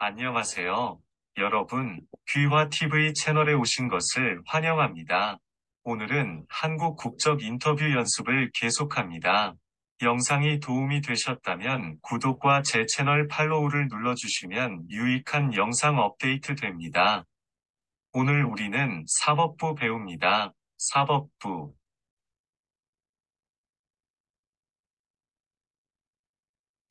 안녕하세요. 여러분, 귀화 TV 채널에 오신 것을 환영합니다. 오늘은 한국 국적 인터뷰 연습을 계속합니다. 영상이 도움이 되셨다면 구독과 제 채널 팔로우를 눌러주시면 유익한 영상 업데이트 됩니다. 오늘 우리는 사법부 배웁니다. 사법부.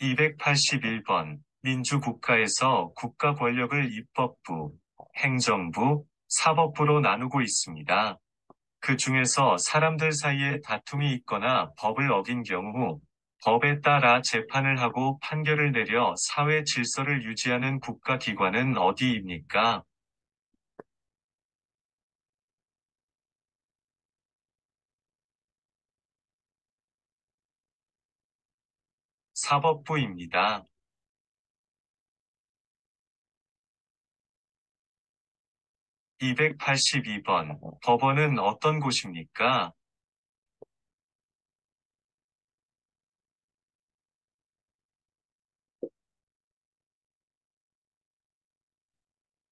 281번. 민주국가에서 국가 권력을 입법부, 행정부, 사법부로 나누고 있습니다. 그 중에서 사람들 사이에 다툼이 있거나 법을 어긴 경우, 법에 따라 재판을 하고 판결을 내려 사회 질서를 유지하는 국가기관은 어디입니까? 사법부입니다. 282번. 법원은 어떤 곳입니까?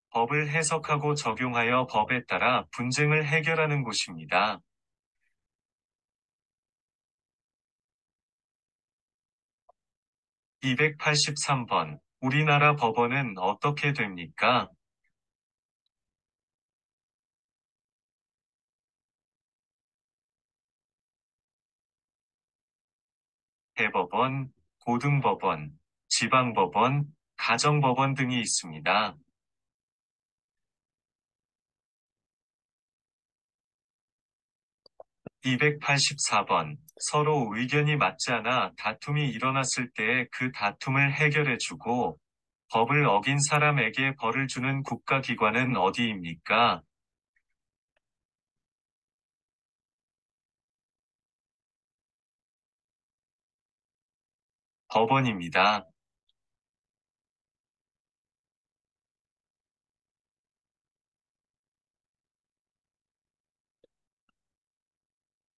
법을 해석하고 적용하여 법에 따라 분쟁을 해결하는 곳입니다. 283번. 우리나라 법원은 어떻게 됩니까? 대법원, 고등법원, 지방법원, 가정법원 등이 있습니다. 284번. 서로 의견이 맞지 않아 다툼이 일어났을 때 그 다툼을 해결해주고 법을 어긴 사람에게 벌을 주는 국가기관은 어디입니까? 법원입니다.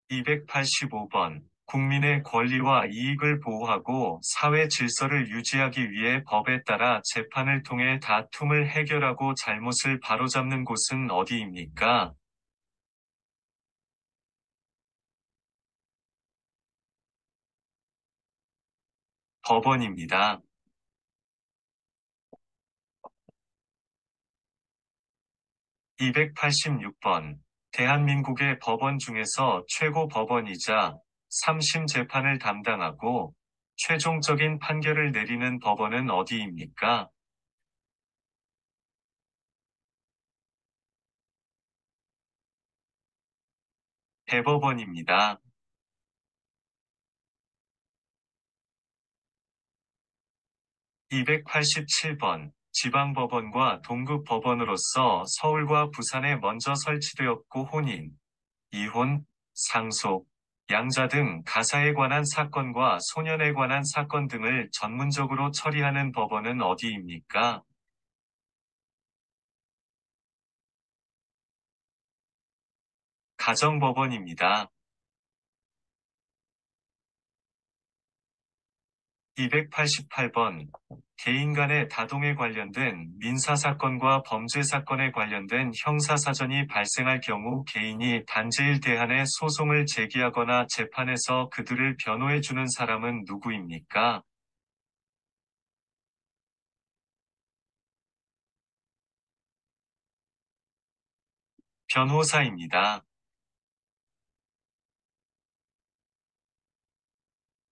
285번. 국민의 권리와 이익을 보호하고 사회 질서를 유지하기 위해 법에 따라 재판을 통해 다툼을 해결하고 잘못을 바로잡는 곳은 어디입니까? 법원입니다. 286번. 대한민국의 법원 중에서 최고 법원이자 3심 재판을 담당하고 최종적인 판결을 내리는 법원은 어디입니까? 대법원입니다. 287번. 지방법원과 동급법원으로서 서울과 부산에 먼저 설치되었고 혼인, 이혼, 상속, 양자 등 가사에 관한 사건과 소년에 관한 사건 등을 전문적으로 처리하는 법원은 어디입니까? 가정법원입니다. 288번. 개인 간의 다동에 관련된 민사사건과 범죄사건에 관련된 형사사전이 발생할 경우 개인이 단죄일 대한에 소송을 제기하거나 재판에서 그들을 변호해주는 사람은 누구입니까? 변호사입니다.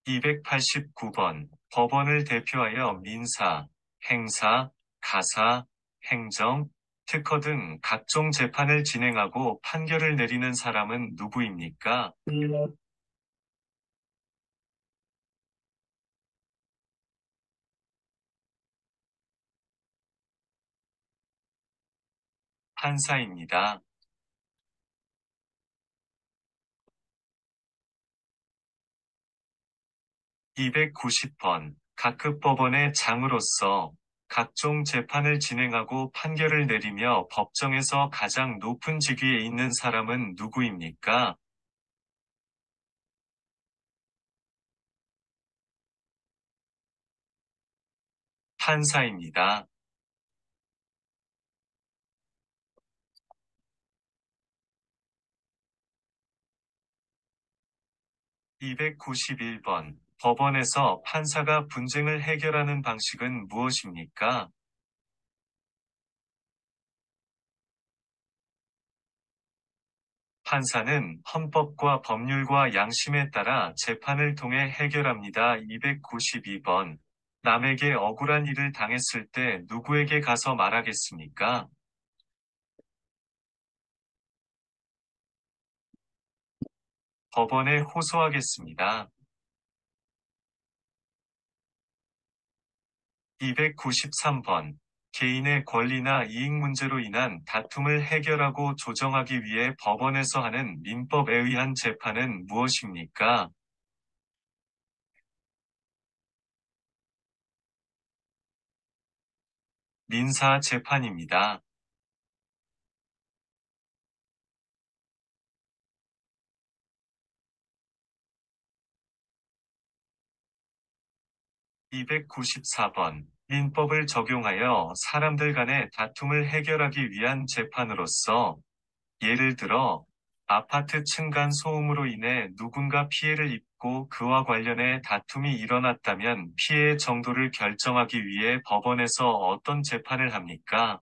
289번. 법원을 대표하여 민사, 행사, 가사, 행정, 특허 등 각종 재판을 진행하고 판결을 내리는 사람은 누구입니까? 판사입니다. 290번. 각급 법원의 장으로서 각종 재판을 진행하고 판결을 내리며 법정에서 가장 높은 직위에 있는 사람은 누구입니까? 판사입니다. 291번. 법원에서 판사가 분쟁을 해결하는 방식은 무엇입니까? 판사는 헌법과 법률과 양심에 따라 재판을 통해 해결합니다. 292번. 남에게 억울한 일을 당했을 때 누구에게 가서 말하겠습니까? 법원에 호소하겠습니다. 293번. 개인의 권리나 이익 문제로 인한 다툼을 해결하고 조정하기 위해 법원에서 하는 민법에 의한 재판은 무엇입니까? 민사 재판입니다. 294번. 민법을 적용하여 사람들 간의 다툼을 해결하기 위한 재판으로서, 예를 들어, 아파트 층간 소음으로 인해 누군가 피해를 입고 그와 관련해 다툼이 일어났다면 피해의 정도를 결정하기 위해 법원에서 어떤 재판을 합니까?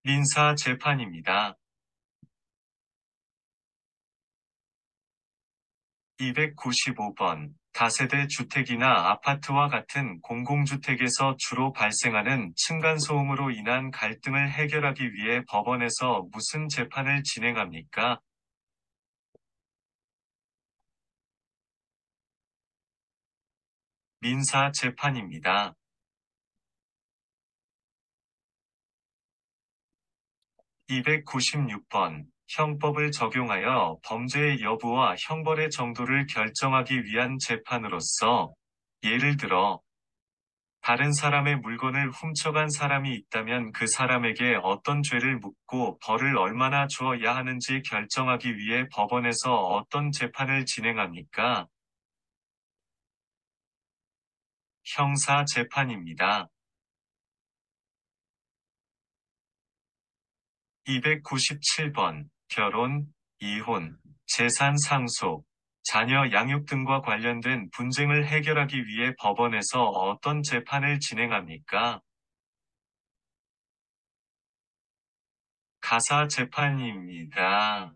민사 재판입니다. 295번. 다세대 주택이나 아파트와 같은 공공주택에서 주로 발생하는 층간소음으로 인한 갈등을 해결하기 위해 법원에서 무슨 재판을 진행합니까? 민사 재판입니다. 296번. 형법을 적용하여 범죄의 여부와 형벌의 정도를 결정하기 위한 재판으로서, 예를 들어, 다른 사람의 물건을 훔쳐간 사람이 있다면 그 사람에게 어떤 죄를 묻고 벌을 얼마나 주어야 하는지 결정하기 위해 법원에서 어떤 재판을 진행합니까? 형사 재판입니다. 297번. 결혼, 이혼, 재산 상속, 자녀 양육 등과 관련된 분쟁을 해결하기 위해 법원에서 어떤 재판을 진행합니까? 가사 재판입니다.